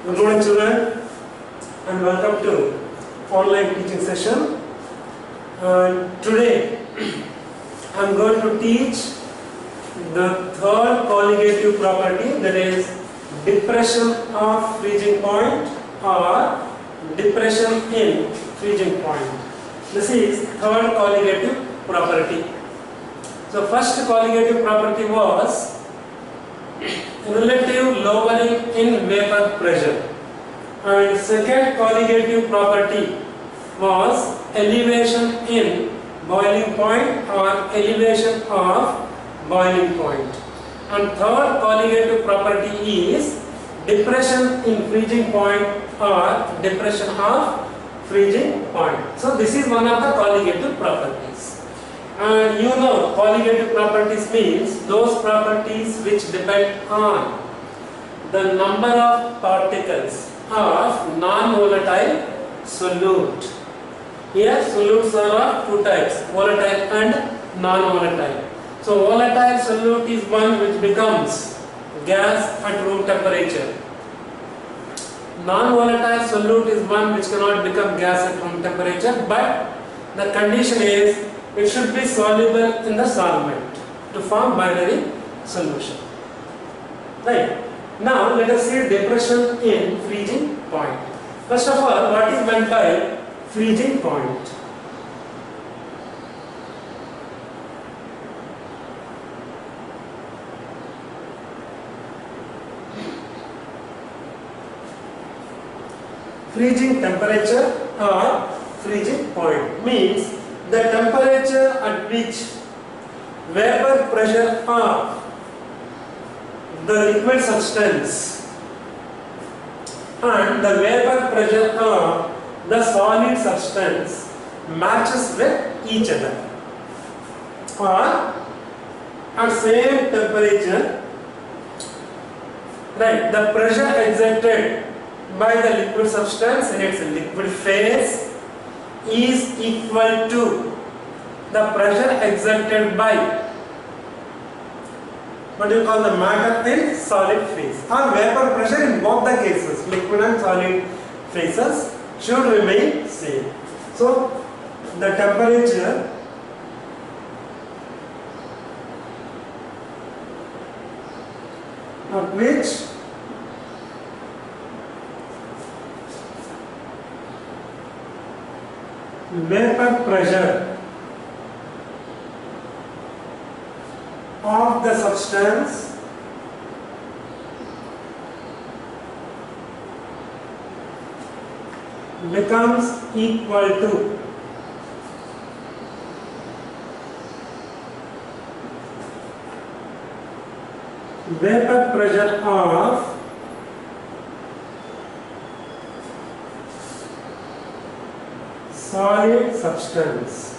Good morning children and welcome to online teaching session. Today I am going to teach the third colligative property, that is depression of freezing point or depression in freezing point. This is third colligative property. So first colligative property was relative lowering in vapor pressure, and second colligative property was elevation in boiling point or elevation of boiling point, and third colligative property is depression in freezing point or depression of freezing point. So this is one of the colligative properties. And you know, colligative properties means those properties which depend on the number of particles of non-volatile solute. Here solutes are of two types, volatile and non-volatile. So volatile solute is one which becomes gas at room temperature. Non-volatile solute is one which cannot become gas at room temperature, but the condition is it should be soluble in the solvent to form binary solution. Right. Now let us see depression in freezing point. First of all, what is meant by freezing point? Freezing temperature or freezing point means the temperature at which vapor pressure of the liquid substance and the vapor pressure of the solid substance matches with each other, or at same temperature, right, the pressure exerted by the liquid substance in its liquid phase is equal to the pressure exerted by what you call the matter in solid phase, or vapor pressure in both the cases, liquid and solid phases should remain same. So the temperature at which vapor pressure of the substance becomes equal to vapor pressure of solid substance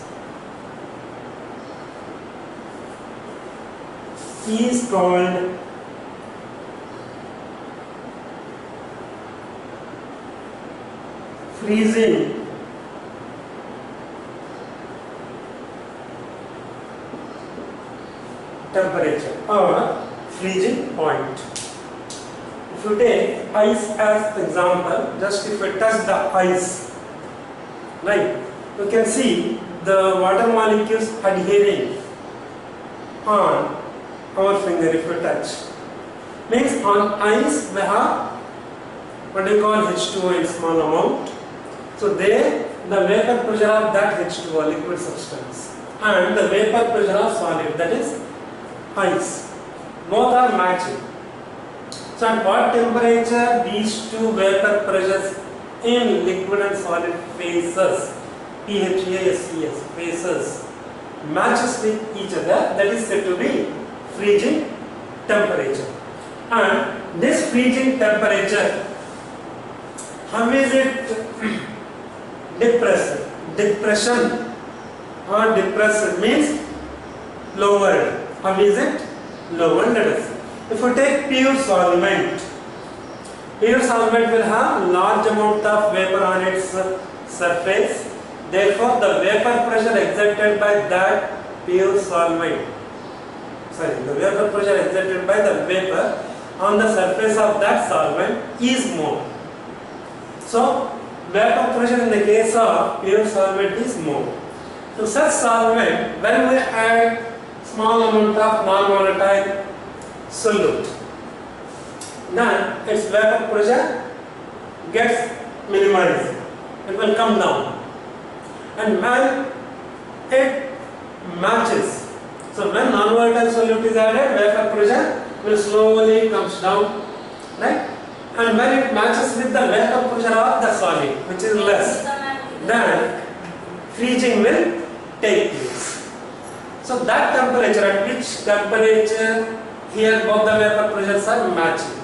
is called freezing temperature or freezing point. If you take ice as example, just if you touch the ice, right, you can see the water molecules adhering on our finger if you touch. Means on ice we have what you call H2O in small amount. So there the vapor pressure of that H2O liquid substance and the vapor pressure of solid, that is ice, both are matching. So at what temperature these two vapor pressures in liquid and solid phases, PHASES phases, matches with each other, that is said to be freezing temperature. And this freezing temperature, how is it depressed? Depression or depressed means lowered. How is it lowered? Let us see. If you take pure solvent, pure solvent will have large amount of vapor on its surface. Therefore, the vapor pressure exerted by that pure solvent, the vapor pressure exerted by the vapor on the surface of that solvent is more. So vapor pressure in the case of pure solvent is more. To such solvent, when we add small amount of non-volatile solute, then its vapor pressure gets minimized. It will come down. And when it matches, so when non-volatile solute is added, vapor pressure will slowly comes down, right? And when it matches with the vapor pressure of the solid, which is less, then freezing will take place. So that temperature, at which temperature here both the vapor pressures are matching.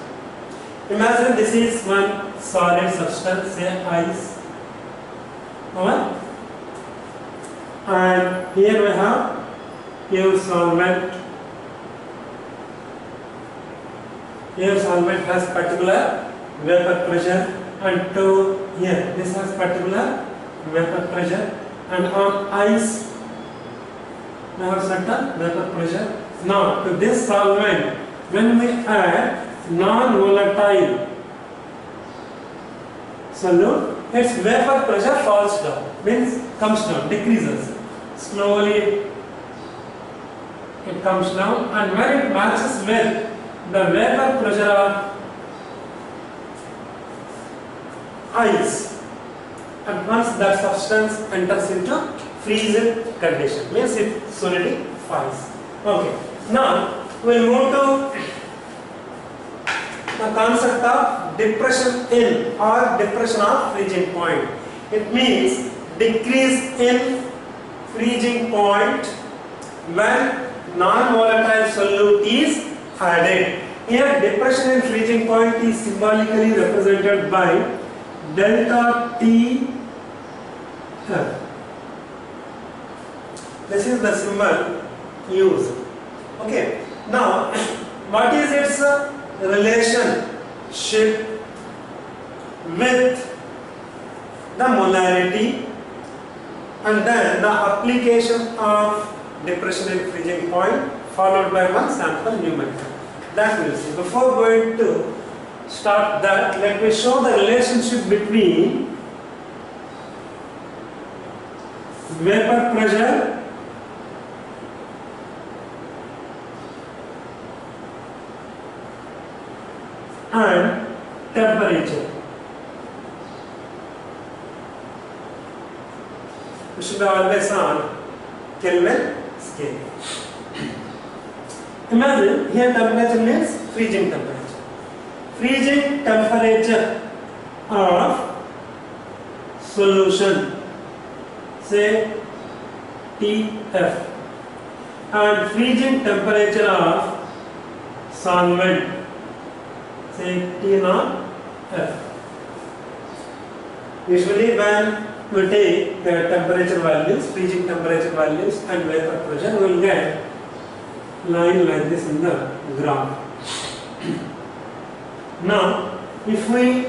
Imagine this is one solid substance, say ice, and here we have pure solvent. Here solvent has particular vapor pressure, and to here this has particular vapor pressure, and on ice we have certain vapor pressure. Now to this solvent, when we add non-volatile solute, its vapor pressure falls down, means comes down, decreases slowly. It comes down, and when it matches with the vapor pressure of ice, and once that substance enters into freezing condition, means it solidifies. Okay, now we'll move to the concept of depression in or depression of freezing point. It means decrease in freezing point when non-volatile solute is added. Here depression in freezing point is symbolically represented by delta T F. This is the symbol used. Okay. Now, what is its relationship with the molarity, and then the application of depression in freezing point followed by one sample numerator. That we will see. Before going to start that, let me show the relationship between vapor pressure and temperature. We should be always on Kelvin scale. Imagine here temperature means freezing temperature. Freezing temperature of solution, say TF, and freezing temperature of solvent, say T0F. Usually when we take the temperature values, freezing temperature values and vapor pressure, we will get line like this in the graph. Now, if we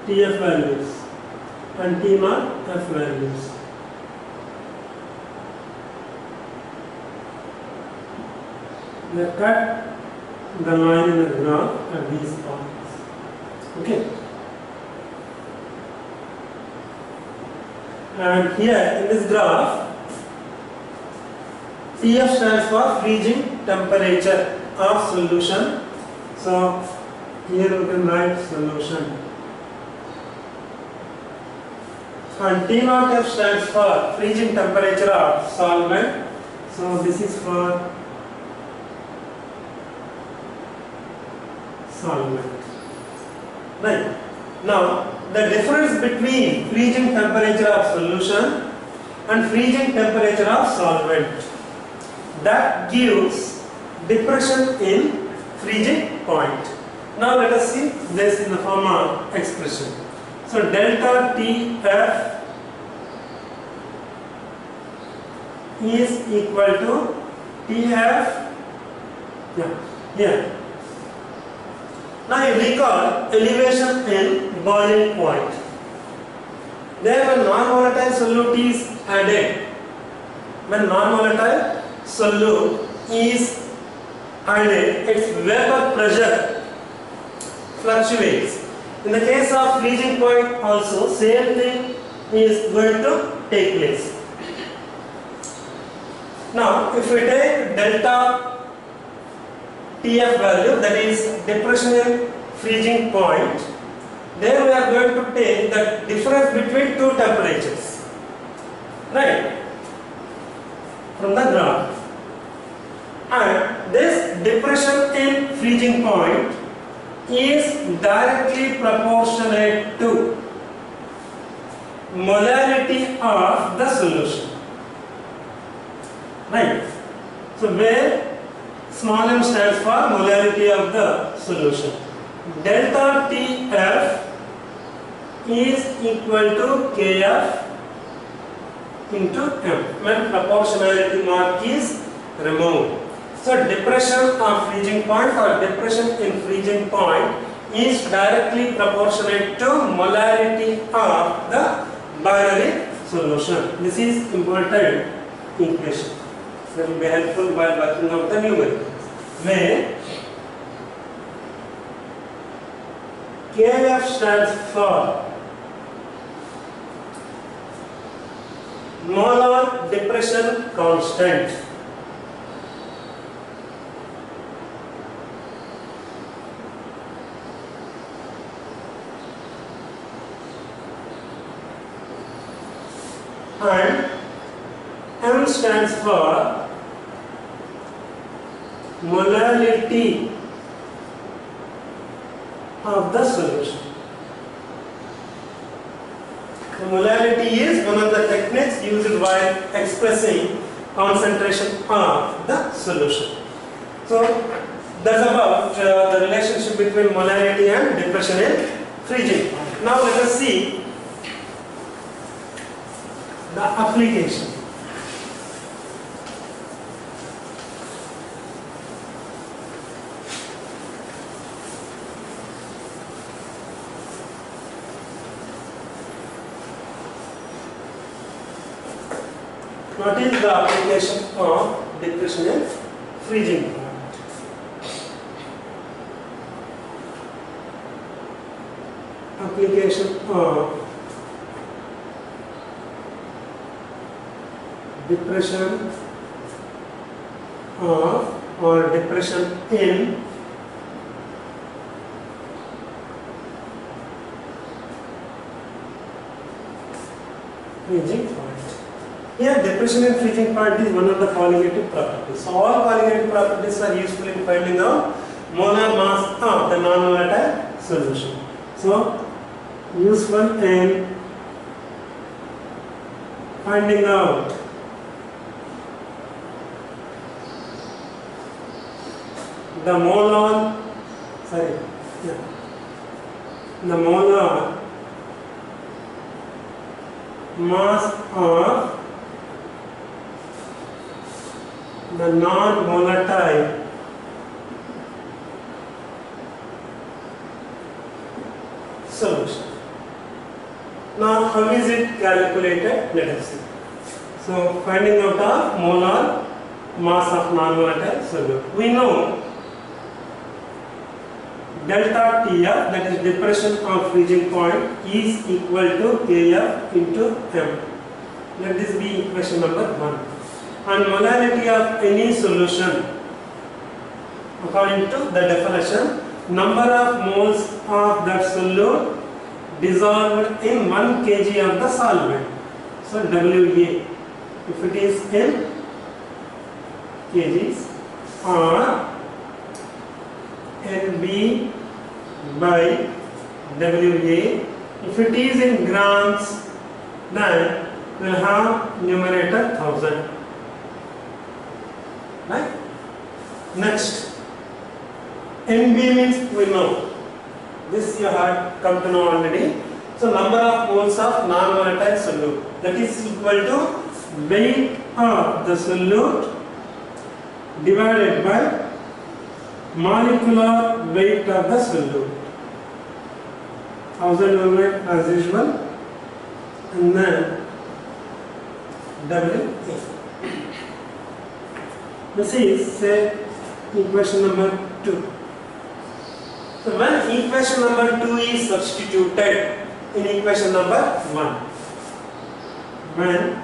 TF values and T0F values, we cut the line in the graph at these points. Okay. And here in this graph, TF stands for freezing temperature of solution. So here we can write solution. And T0F stands for freezing temperature of solvent. So this is for solvent. Right. Now the difference between freezing temperature of solution and freezing temperature of solvent, that gives depression in freezing point. Now let us see this in the form of expression. So delta TF is equal to TF, here. Now you recall elevation in boiling point. There when non-volatile solute is added, when non-volatile solute is added, its vapor pressure fluctuates. In the case of freezing point also, same thing is going to take place. Now, if we take delta TF value, that is depression in freezing point, then we are going to take the difference between two temperatures, right, from the graph. And this depression in freezing point is directly proportionate to molarity of the solution, right? So where small m stands for molarity of the solution. Delta TF is equal to Kf into m when proportionality mark is removed. So depression of freezing point or depression in freezing point is directly proportionate to molarity of the binary solution. This is important equation. It will be helpful while working out the numericals. Where Kf stands for molar depression constant. And M stands for molarity of the solution. The molarity is one of the techniques used while expressing concentration of the solution. So that's about the relationship between molarity and depression in freezing. Now let us see the application. What is the application of depression in freezing point? Application of depression of or depression in freezing point. Here depression in freezing point is one of the colligative properties. So all colligative properties are useful in finding out molar mass of the non-volatile solution. So useful in finding out the molar mass of the non-volatile solution. Now how is it calculated? Let us see. So finding out the molar mass of non-volatile solute. We know delta TF, that is depression of freezing point, is equal to Kf into m. Let this be equation number 1. And molarity of any solution, according to the definition, number of moles of that solute dissolved in 1 kg of the solvent. So WA, if it is in kgs, or NB by WA. If it is in grams, then we will have numerator 1000. Right? Next, NB means we know. This you have come to know already. So number of moles of non-volatile solute, that is equal to weight of the solute divided by molecular weight of the solute. 1000 unit as usual, and then WA. This is say equation number 2. So when equation number 2 is substituted in equation number 1, when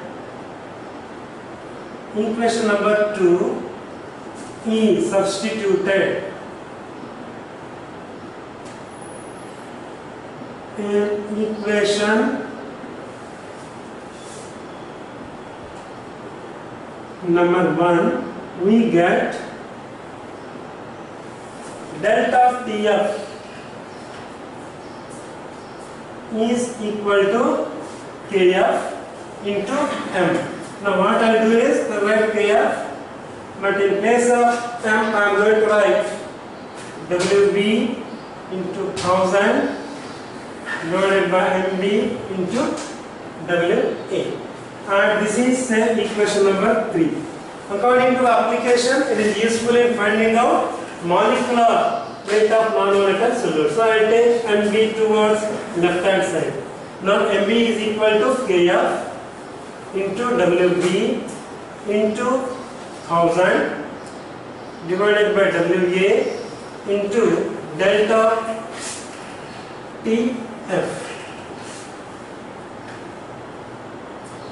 equation number 2 is substituted in equation number 1, we get delta TF is equal to KF into M. Now what I'll do is I'll write KF, but in place of M I'm going to write WB into 1000 divided by MB into WA. And this is equation number 3. According to the application, it is useful in finding out molecular weight of non-volatile solute. So I take MB towards left hand side. Now MB is equal to KF into WB into 1000 divided by WA into delta TF.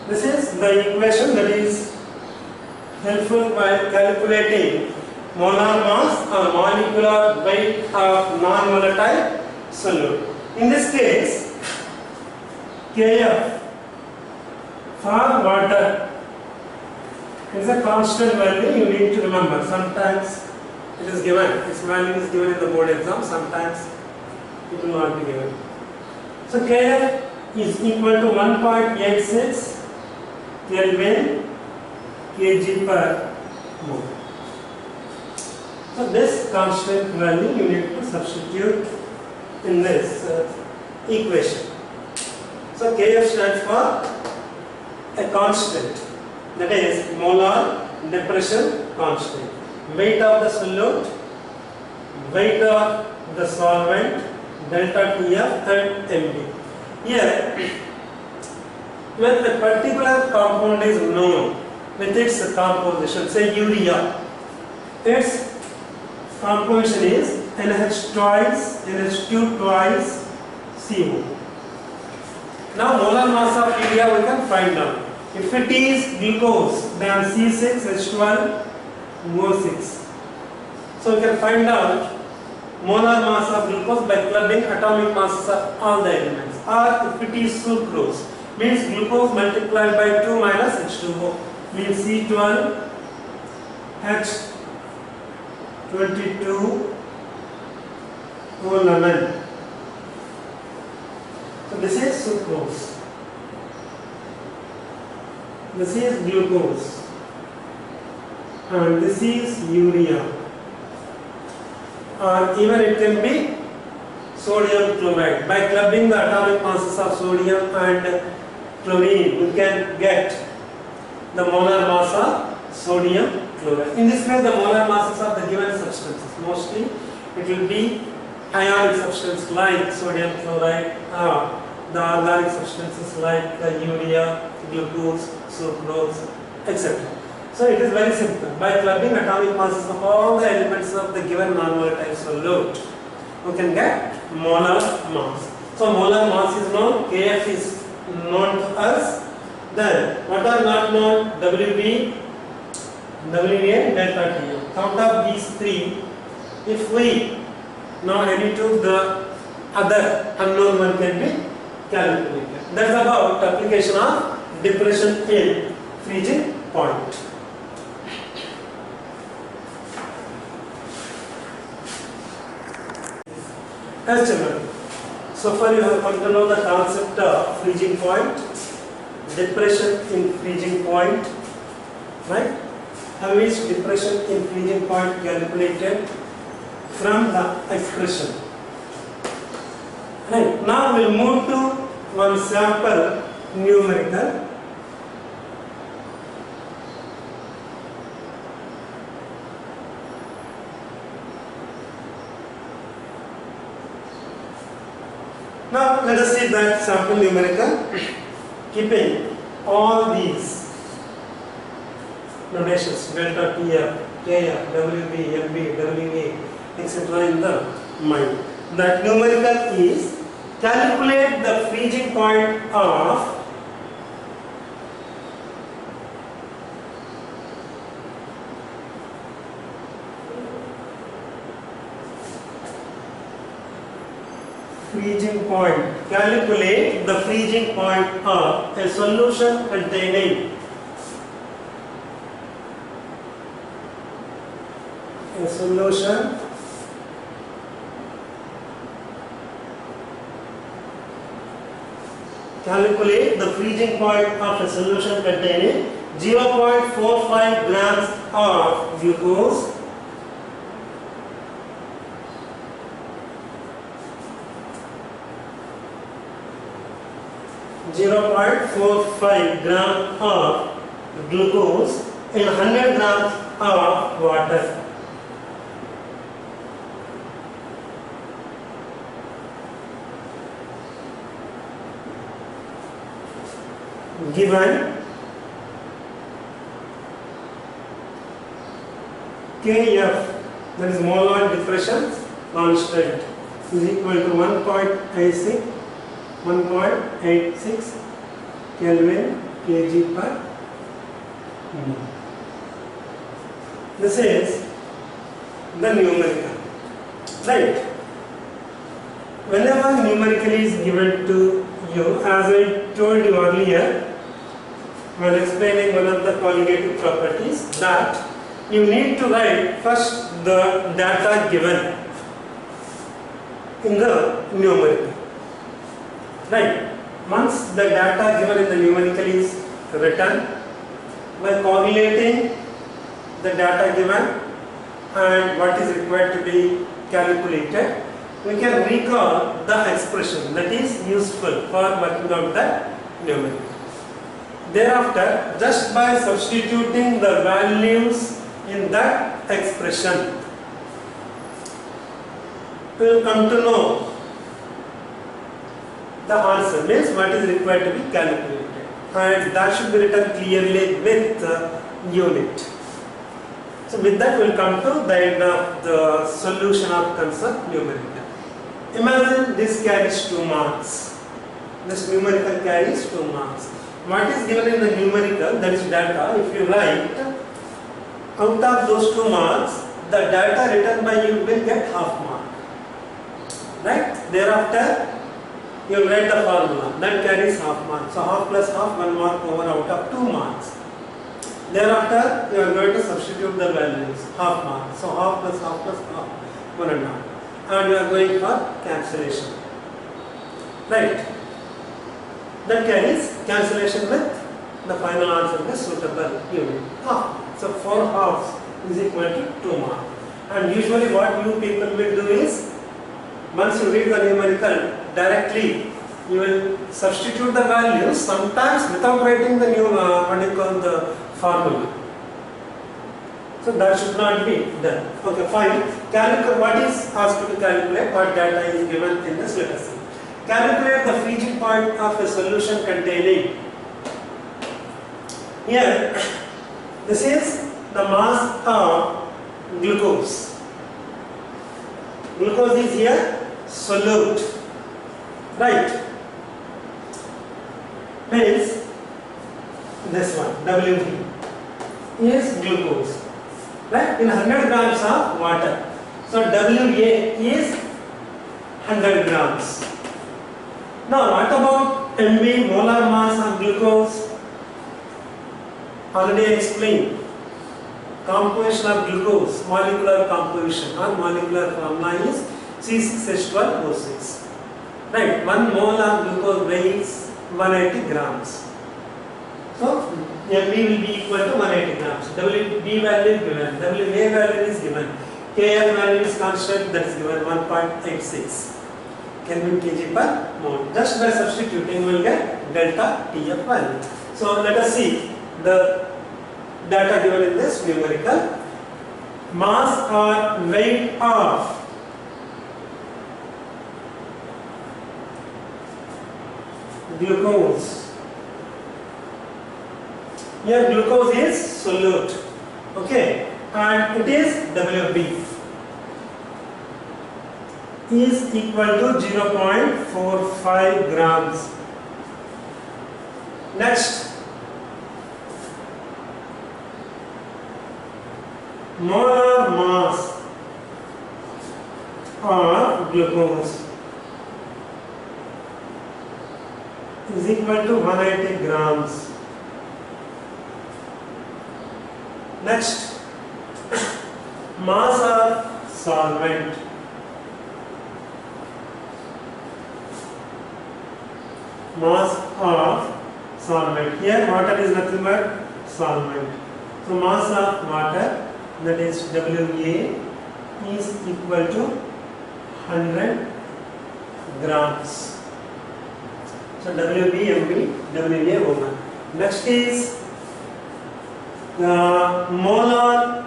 This is the equation that is helpful by calculating molar mass or molecular weight of non-volatile solute. In this case, Kf for water is a constant value you need to remember. Sometimes it is given, its value is given in the board exam, sometimes it will not be given. So Kf is equal to 1.86 Kelvin kg per mole. So this constant value you need to substitute in this equation. So Kf stands for a constant, that is molar depression constant. Weight of the solute, weight of the solvent, delta TF and MB. Here, when a particular compound is known with its composition, say urea, its composition is NH twice, NH2 twice CO. Now molar mass of urea we can find out. If it is glucose, then C6H12O6. So we can find out molar mass of glucose by clubbing atomic masses of all the elements. Or if it is sucrose, means glucose multiplied by 2 minus H2O, means C12H22O11. So this is sucrose. This is glucose. And this is urea. Or even it can be sodium chloride. By clubbing the atomic masses of sodium and chlorine, we can get the molar mass of sodium chloride. In this way, the molar masses of the given substances, mostly it will be ionic substances like sodium chloride, the organic substances like urea, glucose, sucrose, etc. So it is very simple. By clubbing atomic masses of all the elements of the given non-volatile solute, we can get molar mass. So molar mass is known, Kf is known to us. Then what are not known? Wb, Wa, delta Tf. Out of these three, if we know any two, the other unknown one can be calculated. That's about application of depression in freezing point. As children, so far you have come to know the concept of freezing point, depression in freezing point, right? How is depression in freezing point calculated? From the expression. Right. Now we will move to one sample numerical. Now let us see that sample numerical, keeping all these notations, delta Tf, Kf, Wb, Mb, Wa, etc. in the mind. That numerical is calculate the freezing point of calculate the freezing point of a solution containing calculate the freezing point of a solution containing 0.45 grams of glucose, 0.45 gram of glucose in 100 grams of water. Given Kf, that is molar depression constant, is equal to 1.86 Kelvin kg per mole. This is the numerical, right? Whenever numerical is given to you, as I told you earlier when explaining one of the colligative properties, that you need to write first the data given in the numerical. Right. Once the data given in the numerical is written, by correlating the data given and what is required to be calculated, we can recall the expression that is useful for working out the numerical. Thereafter, just by substituting the values in that expression, we will come to know the answer, means what is required to be calculated, and that should be written clearly with the unit. So with that we will come to the end of the solution of concerned numerical. Imagine this carries 2 marks. This numerical carries 2 marks. What is given in the numerical, that is data, if you write, out of those 2 marks, the data written by you will get half mark. Right? Thereafter, you will write the formula, that carries half mark. So half plus half, 1 mark over out of 2 marks. Thereafter, you are going to substitute the values, half mark. So half plus half, 1.5. And you are going for cancellation. Right? That carries cancellation with the final answer is suitable unit. Half. So 4 halves is equal to 2 mark. And usually what you people will do is, once you read the numerical, directly you will substitute the values, sometimes without writing the new the formula. So that should not be done. Okay, fine. Calculate what is asked to calculate, what data is given in this, let us see. Calculate the freezing point of a solution containing. Here, this is the mass of glucose. Glucose is here solute, right? Means this one, Wb, is glucose, right? In 100 grams of water. So Wa is 100 grams. Now what about Mb, molar mass of glucose? Already explained. Composition of glucose, molecular composition or molecular formula is C6H12O6. Right, 1 mole of glucose weighs 180 grams. So Mb will be equal to 180 grams. Wb value is given, Wa value is given, Kf value is constant, that is given 1.86 Kelvin kg per mole. Just by substituting we will get delta Tf value. So let us see the data given in this numerical. Mass or weight of glucose. Here glucose is solute, okay, and it is Wb is equal to 0.45 grams. Next, molar mass of glucose is equal to 180 grams. Next, mass of solvent here water is nothing but solvent, so mass of water, that is WA, is equal to 100 grams. So WB, MB, WA होगा. Next is molar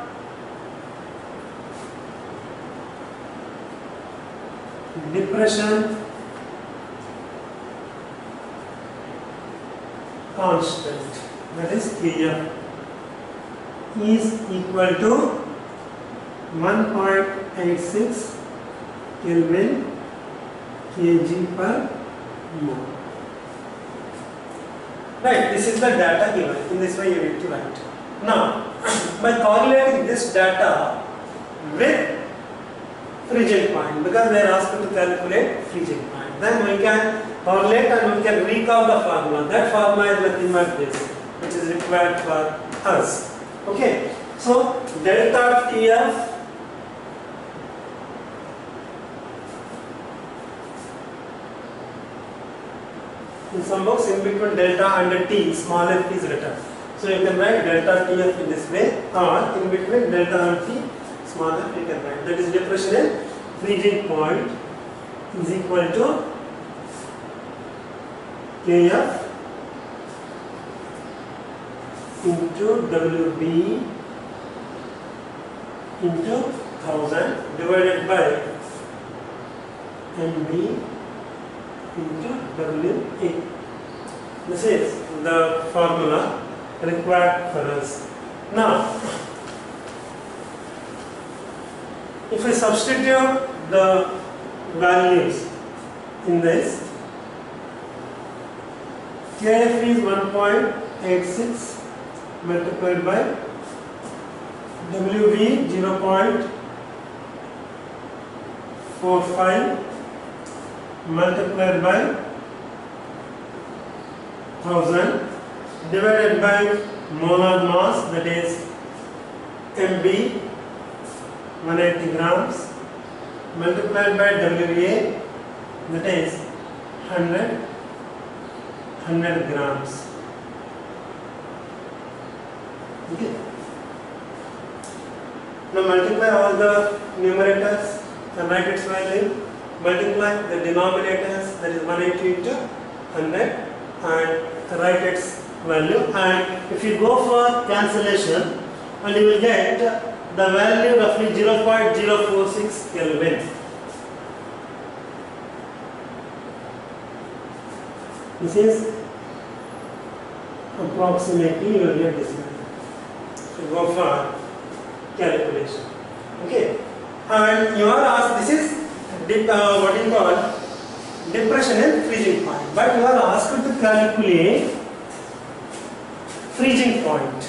depression constant, that is Kf, is equal to 1.86 Kelvin kg per mole. Right, this is the data given. In this way you need to write. Now, by correlating this data with freezing point, because they are asked to calculate freezing point, then we can correlate and we can recall the formula. That formula is nothing but this, which is required for us. Okay, so delta Tf in some books in between delta and T, small f is written. So you can write delta Tf in this way, or in between delta and T, small f you can write. That is depression in freezing point is equal to Kf into Wb into 1000 divided by Mb into Wa. This is the formula required for us. Now, if we substitute the values in this, Kf is 1.86 multiplied by Wb 0.45 multiplied by 1000 divided by molar mass, that is Mb 180 grams multiplied by Wa, that is 100 grams. Okay. Now multiply all the numerators and write its value. Multiply the denominators, that is 180 into 100, and write its value. And if you go for cancellation, and you will get the value roughly 0.046 Kelvin. This is approximately you will get this value. So go for calculation. Okay, and you are asked, this is what you call depression and freezing point, but you are asked to calculate freezing point.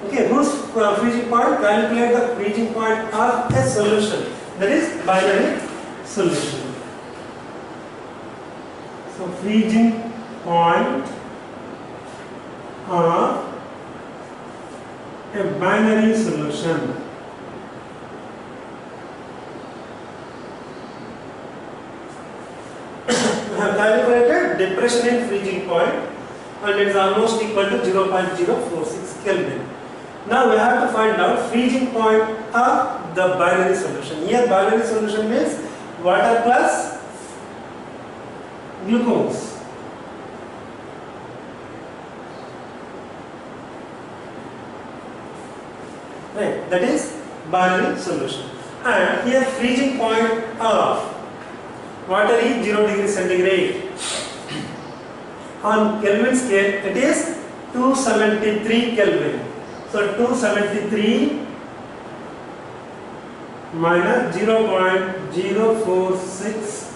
Okay, whose freezing point? Calculate the freezing point of a solution, that is binary solution. So freezing point of a binary solution. We have calculated depression in freezing point, and it is almost equal to 0.046 Kelvin. Now we have to find out freezing point of the binary solution. Here binary solution means water plus glucose. Right, that is binary solution. And here freezing point of water is 0 degree centigrade. On Kelvin scale it is 273 Kelvin. So 273 minus 0.046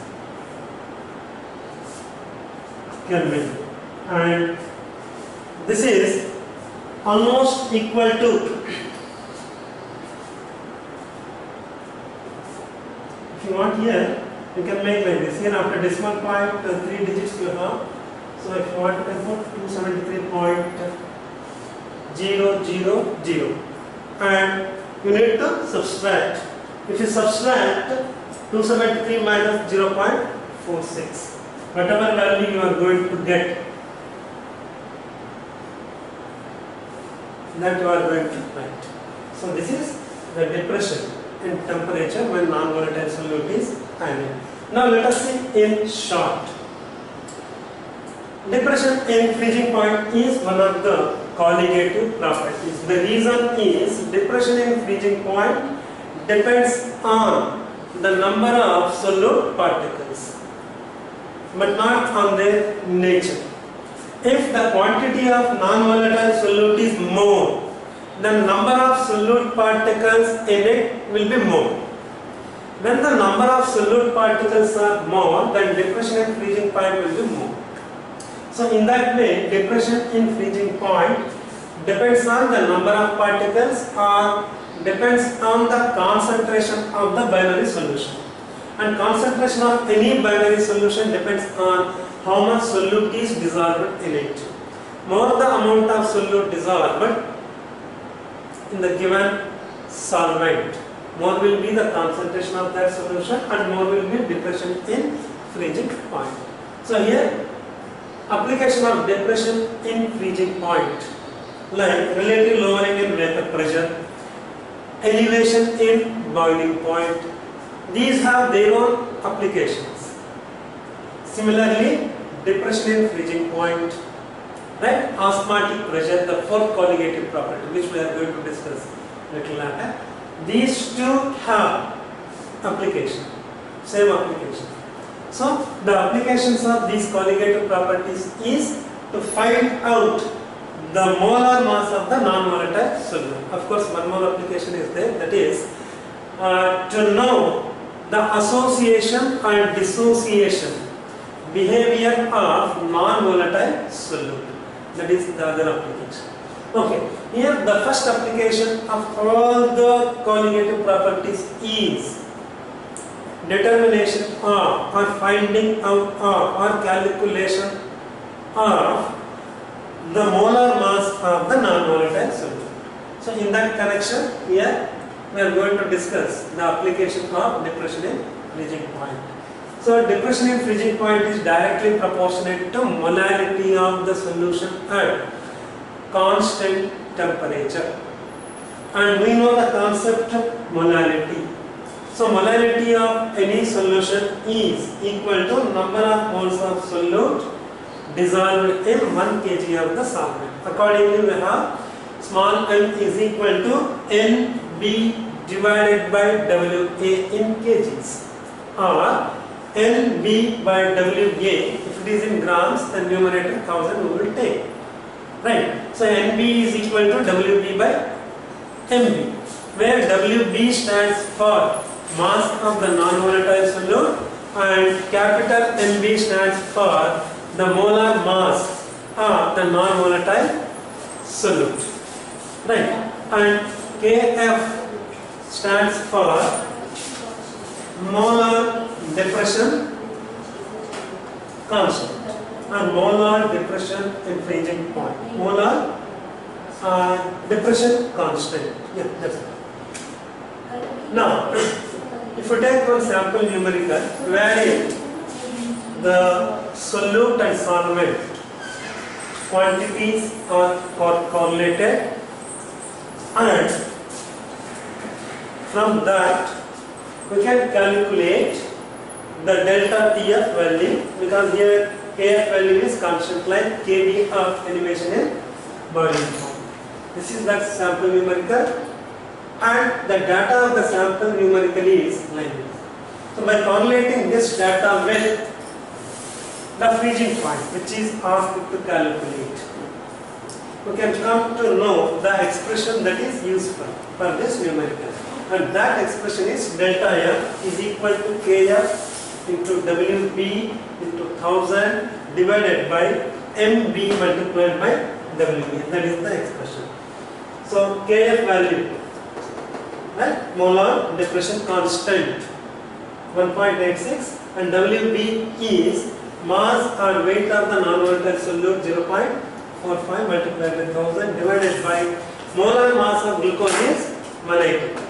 Kelvin, and this is almost equal to, if you want here, you can make like this. Here after decimal point, 3 digits you have. So if you want, you can put 273.000, and you need to subtract. If you subtract 273 minus 0.46, whatever value you are going to get, that you are going to write. So this is the depression in temperature when non-volatile solute is ionic. Now let us see in short. Depression in freezing point is one of the colligative properties. The reason is depression in freezing point depends on the number of solute particles, but not on their nature. If the quantity of non-volatile solute is more, the number of solute particles in it will be more. When the number of solute particles are more, then depression in freezing point will be more. So in that way, depression in freezing point depends on the number of particles or depends on the concentration of the binary solution. And concentration of any binary solution depends on how much solute is dissolved in it. More the amount of solute dissolved in the given solvent, more will be the concentration of that solution and more will be depression in freezing point. So here, application of depression in freezing point, like relative lowering in vapor pressure, elevation in boiling point, these have their own applications. Similarly, depression in freezing point, right? Osmotic pressure, the fourth colligative property, which we are going to discuss little later. These two have application, same application. So the applications of these colligative properties is to find out the molar mass of the non-volatile solute. Of course, one more application is there, that is to know the association and dissociation behavior of non-volatile solute. That is the other application. Okay, here the first application of all the colligative properties is determination of or finding out of or calculation of the molar mass of the non-volatile solute. So in that connection, here we are going to discuss the application of depression in freezing point. So depression in freezing point is directly proportionate to molality of the solution at constant temperature. And we know the concept of molality. So molality of any solution is equal to number of moles of solute dissolved in 1 kg of the solvent. Accordingly, we have small m is equal to NB divided by WA in kgs, or NB by WA. If it is in grams, then numerator 1000 we will take. Right. So NB is equal to WB by MB, where WB stands for mass of the non-volatile solute and capital MB stands for the molar mass of the non-volatile solute. Right. And KF stands for molar depression constant or molar depression in freezing point. Molar depression constant. Yeah, that's it. Now, if you take one sample numerical wherein the solute and solvent quantities are correlated, and from that we can calculate the delta TF value, because here KF value is constant like kb of elevation in boiling point. This is that sample numerical, and the data of the sample numerically is like this. So by correlating this data with the freezing point which is asked to calculate, we can come to know the expression that is useful for this numerical. and that expression is delta F is equal to Kf into Wp into 1000 divided by Mb multiplied by Wp. That is the expression. So Kf value, right? Molar depression constant 1.86, and Wb is mass or weight of the non-volatile solute 0.45 multiplied by 1000 divided by molar mass of glucose is 180.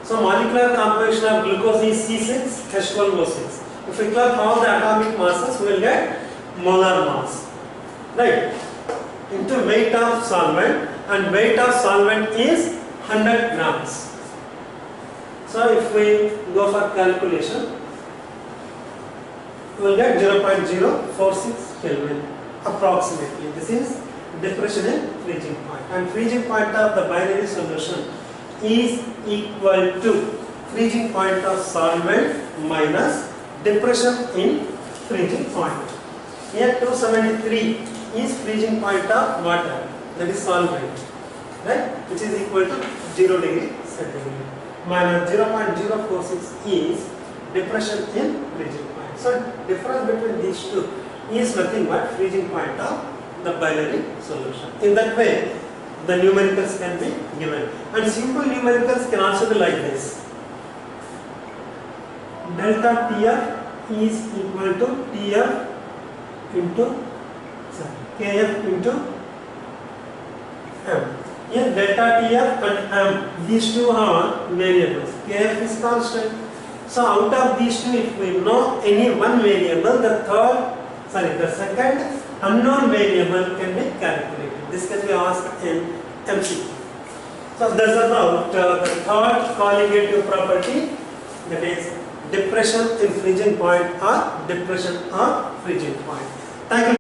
So molecular composition of glucose is C6, H12O6. If we club all the atomic masses, we will get molar mass, right? Into weight of solvent, and weight of solvent is 100 grams. So if we go for calculation, we will get 0.046 Kelvin approximately. This is depression in freezing point, and freezing point of the binary solution is equal to freezing point of solvent minus depression in freezing point. Here 273 is freezing point of water, that is solvent, right, which is equal to 0 degree centigrade, minus 0.046 is depression in freezing point. So difference between these two is nothing but freezing point of the binary solution. In that way, the numericals can be given, and simple numericals can also be like this. Delta Tf is equal to Tf into Kf into M. Here delta Tf and M, these two are variables. Kf is constant. So out of these two, if we know any one variable, the second unknown variable can be calculated. This can be asked in MCQ. So that's about the third colligative property, that is depression in freezing point or depression on freezing point. Thank you.